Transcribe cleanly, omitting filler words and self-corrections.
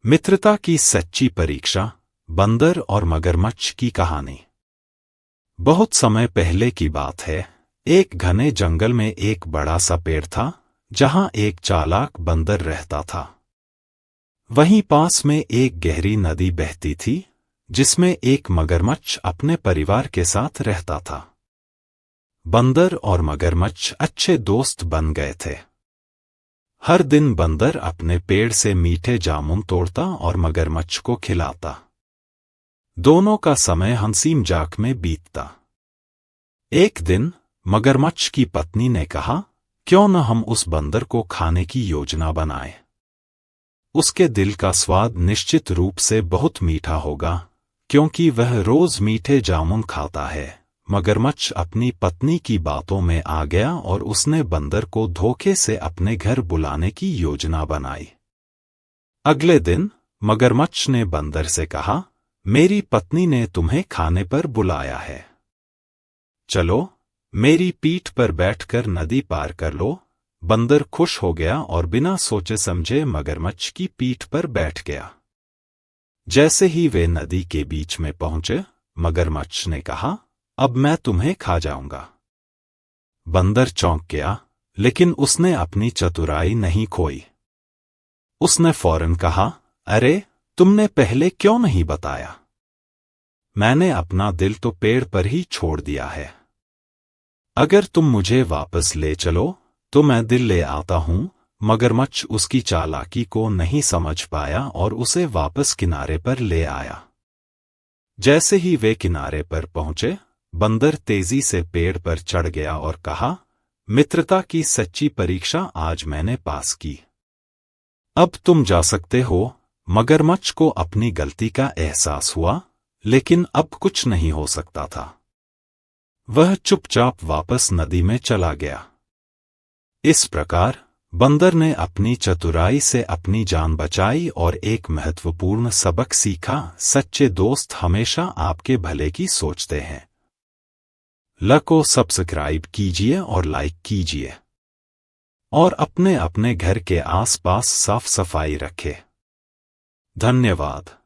मित्रता की सच्ची परीक्षा, बंदर और मगरमच्छ की कहानी। बहुत समय पहले की बात है। एक घने जंगल में एक बड़ा सा पेड़ था, जहां एक चालाक बंदर रहता था। वहीं पास में एक गहरी नदी बहती थी, जिसमें एक मगरमच्छ अपने परिवार के साथ रहता था। बंदर और मगरमच्छ अच्छे दोस्त बन गए थे। हर दिन बंदर अपने पेड़ से मीठे जामुन तोड़ता और मगरमच्छ को खिलाता। दोनों का समय हंसी मजाक में बीतता। एक दिन मगरमच्छ की पत्नी ने कहा, क्यों न हम उस बंदर को खाने की योजना बनाएं। उसके दिल का स्वाद निश्चित रूप से बहुत मीठा होगा, क्योंकि वह रोज मीठे जामुन खाता है। मगरमच्छ अपनी पत्नी की बातों में आ गया और उसने बंदर को धोखे से अपने घर बुलाने की योजना बनाई। अगले दिन मगरमच्छ ने बंदर से कहा, मेरी पत्नी ने तुम्हें खाने पर बुलाया है। चलो, मेरी पीठ पर बैठकर नदी पार कर लो। बंदर खुश हो गया और बिना सोचे समझे मगरमच्छ की पीठ पर बैठ गया। जैसे ही वे नदी के बीच में पहुंचे, मगरमच्छ ने कहा, अब मैं तुम्हें खा जाऊंगा। बंदर चौंक गया, लेकिन उसने अपनी चतुराई नहीं खोई। उसने फौरन कहा, अरे, तुमने पहले क्यों नहीं बताया? मैंने अपना दिल तो पेड़ पर ही छोड़ दिया है। अगर तुम मुझे वापस ले चलो, तो मैं दिल ले आता हूं। मगरमच्छ उसकी चालाकी को नहीं समझ पाया और उसे वापस किनारे पर ले आया। जैसे ही वे किनारे पर पहुंचे, बंदर तेजी से पेड़ पर चढ़ गया और कहा, मित्रता की सच्ची परीक्षा आज मैंने पास की। अब तुम जा सकते हो। मगरमच्छ को अपनी गलती का एहसास हुआ, लेकिन अब कुछ नहीं हो सकता था। वह चुपचाप वापस नदी में चला गया। इस प्रकार बंदर ने अपनी चतुराई से अपनी जान बचाई और एक महत्वपूर्ण सबक सीखा, सच्चे दोस्त हमेशा आपके भले की सोचते हैं। को सब्सक्राइब कीजिए और लाइक कीजिए, और अपने अपने घर के आसपास साफ सफाई रखें। धन्यवाद।